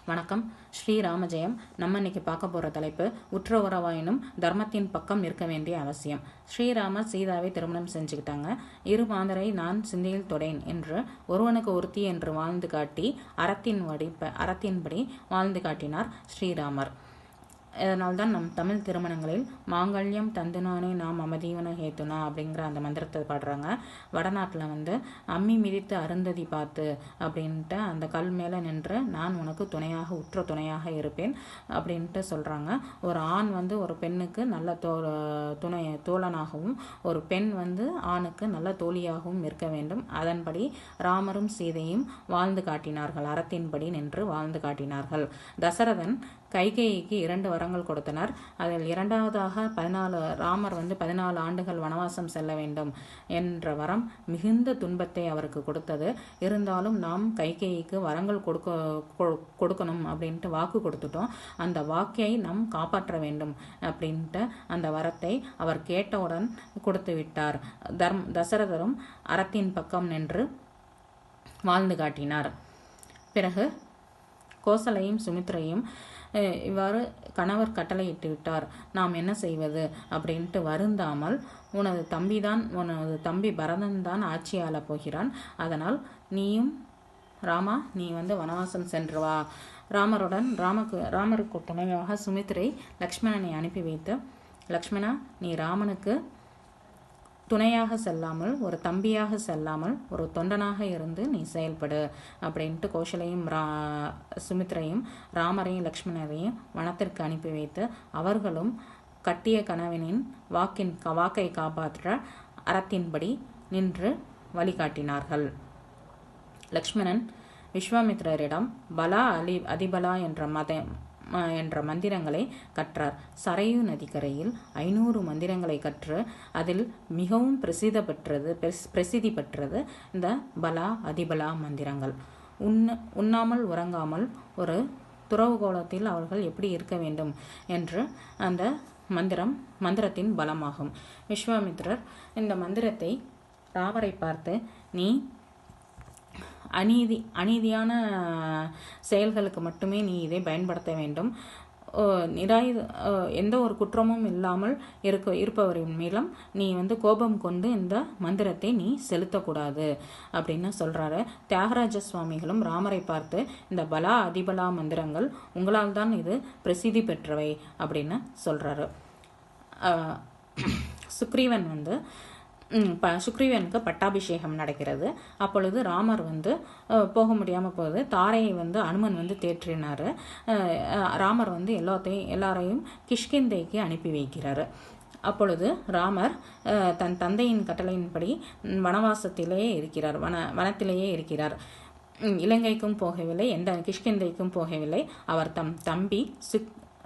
வணக்கம். ஸ்ரீராமஜெயம். நம்ம இன்னைக்கு பார்க்க போகிற தலைப்பு உற்ற உறவாயினும் தர்மத்தின் பக்கம் இருக்க வேண்டிய அவசியம். ஸ்ரீராமர் சீதாவை திருமணம் செஞ்சுக்கிட்டாங்க. இரு மாந்தரை நான் சிந்தையில் தொடேன் என்று ஒருவனுக்கு ஒருத்தி என்று வாழ்ந்து காட்டி அறத்தின்படி வாழ்ந்து காட்டினார் ஸ்ரீராமர். அதனால்தான் நம் தமிழ் திருமணங்களில் மாங்கல்யம் தந்துனானே நாம் அமதீவன ஹேத்துனா அப்படிங்கிற அந்த மந்திரத்தை பாடுறாங்க. வடநாட்டில் அம்மி மிதித்து அருந்ததி பார்த்து அப்படின்ட்டு அந்த கல் மேலே நின்று நான் உனக்கு உற்ற துணையாக இருப்பேன் அப்படின்ட்டு சொல்கிறாங்க. ஒரு ஆண் ஒரு பெண்ணுக்கு நல்ல தோழனாகவும் ஒரு பெண் ஆணுக்கு நல்ல தோழியாகவும் இருக்க வேண்டும். அதன்படி ராமரும் சீதையும் வாழ்ந்து காட்டினார்கள். அறத்தின்படி நின்று வாழ்ந்து காட்டினார்கள். தசரதன் கைகேயிக்கு 2 வரங்கள் கொடுத்தனர். அதில் இரண்டாவதாக ராமர் 14 ஆண்டுகள் வனவாசம் செல்ல வேண்டும் என்ற வரம் மிகுந்த துன்பத்தை அவருக்கு கொடுத்தது. இருந்தாலும் நாம் கைகேயிக்கு வரங்கள் கொடுக்கணும் அப்படின்ட்டு வாக்கு கொடுத்துட்டோம். அந்த வாக்கை நாம் காப்பாற்ற வேண்டும் அப்படின்ட்டு அந்த வரத்தை அவர் கேட்டவுடன் கொடுத்து விட்டார். தசரதரும் அறத்தின் பக்கம் நின்று வாழ்ந்து காட்டினார். பிறகு கோசலையும் சுமித்ரையும் இவ்வாறு கணவர் கட்டளையிட்டு விட்டார், நாம் என்ன செய்வது அப்படின்ட்டு வருந்தாமல், உனது தம்பி பரதன் தான் ஆட்சியாள போகிறான், அதனால் நீயும் ராமா நீ வனவாசம் சென்று வா. ராமருக்கு துணையாக சுமித்ரை லக்ஷ்மணனை அனுப்பி வைத்து, லக்ஷ்மணா நீ ராமனுக்கு துணையாக செல்லாமல் ஒரு தம்பியாக செல்லாமல் ஒரு தொண்டனாக இருந்து நீ செயல்படு அப்படின்ட்டு கோசலையும் சுமித்ரையும் ராமரையும் லக்ஷ்மணரையும் வனத்திற்கு அனுப்பி வைத்து அவர்களும் கட்டிய கணவனின் வாக்கை காப்பாற்ற அறத்தின்படி நின்று வழிகாட்டினார்கள். லக்ஷ்மணன் விஸ்வாமித்திரரிடம் பலா அதிபலா என்ற மந்திரங்களை கற்றார். சரையு நதிக்கரையில் 500 மந்திரங்களை கற்று அதில் மிகவும் பிரசித்தி பெற்றது இந்த பலா அதிபலா மந்திரங்கள். உண்ணாமல் உறங்காமல் ஒரு துறவுகோலத்தில் அவர்கள் எப்படி இருக்க வேண்டும் என்று அந்த மந்திரத்தின் பலமாகும். விஸ்வாமித்திரர் இந்த மந்திரத்தை ராமரை பார்த்து, நீ அநீதியான செயல்களுக்கு மட்டுமே நீ இதை பயன்படுத்த வேண்டும், எந்த ஒரு குற்றமும் இல்லாமல் இருப்பவரின் மேலும் நீ கோபம் கொண்டு இந்த மந்திரத்தை நீ செலுத்தக்கூடாது அப்படின்னு சொல்றாரு. தியாகராஜ சுவாமிகளும் ராமரை பார்த்து, இந்த பலா அதிபலா மந்திரங்கள் உங்களால் தான் இது பிரசித்தி பெற்றவை அப்படின்னு சொல்றாரு. சுக்ரீவனுக்கு பட்டாபிஷேகம் நடக்கிறது. அப்பொழுது ராமர் போக முடியாமல் போகுது. தாரையை அனுமன் தேற்றினார். ராமர் எல்லாரையும் கிஷ்கிந்தைக்கு அனுப்பி வைக்கிறாரு. அப்பொழுது ராமர் தன் தந்தையின் கட்டளையின்படி வனத்திலேயே இருக்கிறார். இலங்கைக்கும் போகவில்லை, எந்த கிஷ்கிந்தைக்கும் போகவில்லை. அவர் தம் தம்பி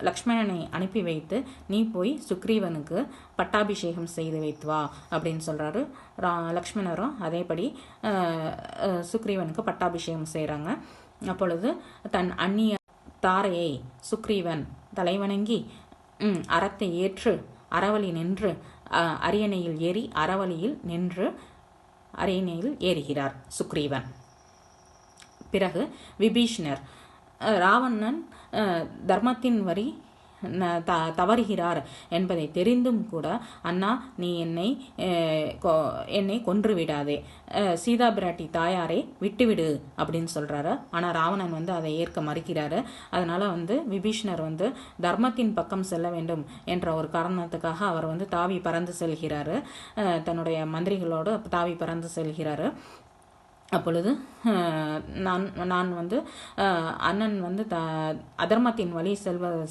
லக்ஷ்மணனை அனுப்பி வைத்து, நீ போய் சுக்ரீவனுக்கு பட்டாபிஷேகம் செய்து வைத்து வா அப்படின்னு சொல்றாரு. லக்ஷ்மணரும் அதேபடி சுக்ரீவனுக்கு பட்டாபிஷேகம் செய்கிறாங்க. அப்பொழுது தன் அந்நிய தாரையை சுக்ரீவன் தலைவணங்கி அறத்தை ஏற்று அறவழி நின்று அரியணையில் ஏறி அரியணையில் ஏறுகிறார் சுக்ரீவன். பிறகு விபீஷ்ணர், ராவணன் தர்மத்தின் வரி தவறுகிறார் என்பதை தெரிந்தும் கூட, அண்ணா நீ என்னை கொன்று விடாதே, சீதா பிராட்டி தாயாரை விட்டுவிடு அப்படின்னு சொல்றாரு. ஆனால் ராவணன் அதை ஏற்க மறுக்கிறாரு. அதனால விபீஷ்ணர் தர்மத்தின் பக்கம் செல்ல வேண்டும் என்ற ஒரு காரணத்துக்காக அவர் தாவி பறந்து செல்கிறாரு. தன்னுடைய மந்திரிகளோடு தாவி பறந்து செல்கிறாரு. அப்பொழுது நான் அண்ணன் அதர்மத்தின் வழி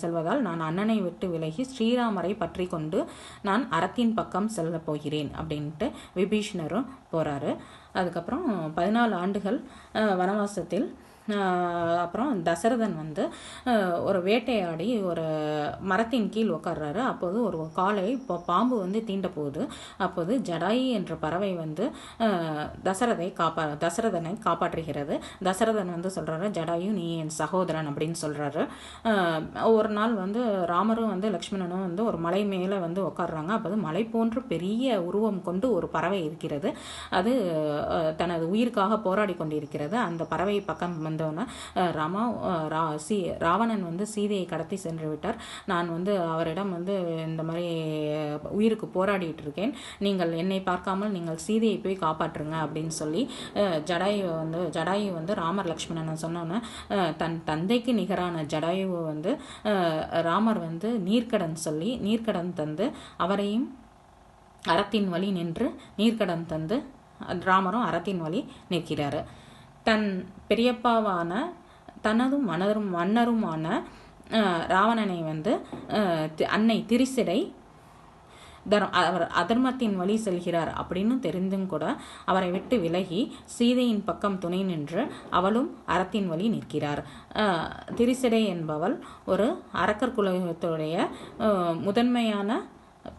செல்வதால் நான் அண்ணனை விட்டு விலகி ஸ்ரீராமரை பற்றி கொண்டு நான் அறத்தின் பக்கம் செல்ல போகிறேன் அப்படின்ட்டு விபீஷ்ணரும் போறாரு. அதுக்கப்புறம் 14 ஆண்டுகள் வனவாசத்தில் அப்புறம் தசரதன் ஒரு வேட்டையாடி ஒரு மரத்தின் கீழ் உட்கார்றாரு. அப்போது ஒரு காலை பாம்பு தீண்ட போகுது. அப்போது ஜடாயி என்ற பறவை தசரதனை காப்பாற்றுகிறது. தசரதன் சொல்றாரு, ஜடாயு நீ என் சகோதரன் அப்படின்னு சொல்றாரு. ஒரு நாள் ராமரும் லக்ஷ்மணனும் ஒரு மலை மேல உட்காடுறாங்க. அப்போது மலை போன்று பெரிய உருவம் கொண்டு ஒரு பறவை இருக்கிறது. அது தனது உயிருக்காக போராடி கொண்டிருக்கிறது. அந்த பறவை பக்கம் வந்தோன்னே ராவணன் வந்து சீதையை கடத்தி சென்று விட்டார். நான் வந்து அவரிடம் வந்து இந்த மாதிரி உயிருக்கு போராடிட்டு இருக்கேன், நீங்கள் என்னை பார்க்காமல் நீங்கள் சீதையை போய் காப்பாற்றுங்க அப்படின்னு சொல்லி ஜடாயு வந்து ராமர் லக்ஷ்மணனை சொன்னோன்னே தன் தந்தைக்கு நிகரான ஜடாயுவை வந்து ராமர் வந்து நீர்க்கடன் தந்து அவரையும் அறத்தின் வழி நின்று நீர்க்கடன் தந்து ராமரும் அறத்தின் வழி நிற்கிறாரு. தன் பெரியப்பாவான தனதும் மன்னருமான ராவணனை வந்து அன்னை திரிசிடை அவர் அதர்மத்தின் வழி செல்கிறார் அப்படின்னு தெரிந்தும் கூட அவரை விட்டு விலகி சீதையின் பக்கம் துணை நின்று அவளும் அறத்தின் வழி நிற்கிறார். திரிசிடை என்பவள் ஒரு அரக்கர் குலத்துடைய முதன்மையான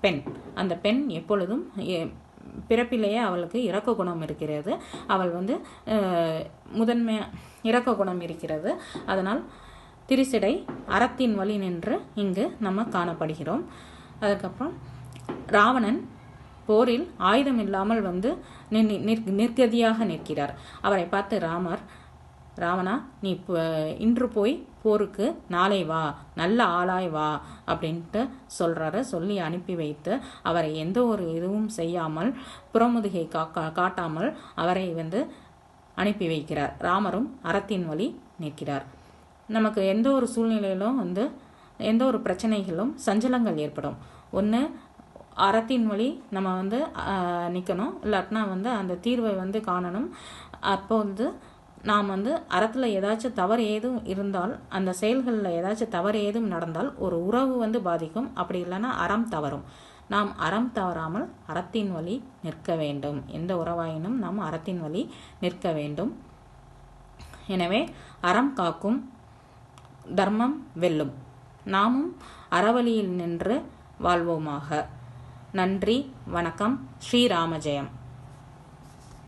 பெண். அந்த பெண் எப்பொழுதும் பிறப்பிலேயே அவளுக்கு இரக்க குணம் இருக்கிறது. அவள் வந்து இரக்க குணம் இருக்கிறது. அதனால் திரிசிடை அறத்தின் வழி நின்று இங்கு நம்ம காணப்படுகிறோம். அதுக்கப்புறம் ராவணன் போரில் ஆயுதம் இல்லாமல் வந்து நிர்கதியாக நிற்கிறார். அவரை பார்த்து ராவணா, நீ இன்று போய் போருக்கு நாளை வா, நல்ல ஆளாய் வா அப்படின்ட்டு சொல்கிறாரு. சொல்லி அனுப்பி வைத்து அவரை எந்த ஒரு இதுவும் செய்யாமல் புறமுதுகை காட்டாமல் அவரை வந்து அனுப்பி வைக்கிறார். ராமரும் அறத்தின் வழி நிற்கிறார். நமக்கு எந்த ஒரு சூழ்நிலையிலும் வந்து எந்த ஒரு பிரச்சனைகளும் சஞ்சலங்கள் ஏற்படும். ஒன்று அறத்தின் வழி நம்ம வந்து நிற்கணும், இல்லாட்டினா வந்து அந்த தீர்வை வந்து காணணும். அப்போ வந்து நாம் வந்து அறத்தில் ஏதாச்சும் தவறு ஏதும் இருந்தால், அந்த செயல்களில் ஏதாச்சும் தவறு ஏதும் நடந்தால் ஒரு உறவு வந்து பாதிக்கும். அப்படி இல்லைன்னா அறம் தவறும். நாம் அறம் தவறாமல் அறத்தின் வழி நிற்க வேண்டும். எந்த உறவாயினும் நாம் அறத்தின் வழி நிற்க வேண்டும். எனவே அறம் காக்கும், தர்மம் வெல்லும். நாமும் அறவழியில் நின்று வாழ்வோமாக. நன்றி, வணக்கம். ஸ்ரீராம ஜெயம்.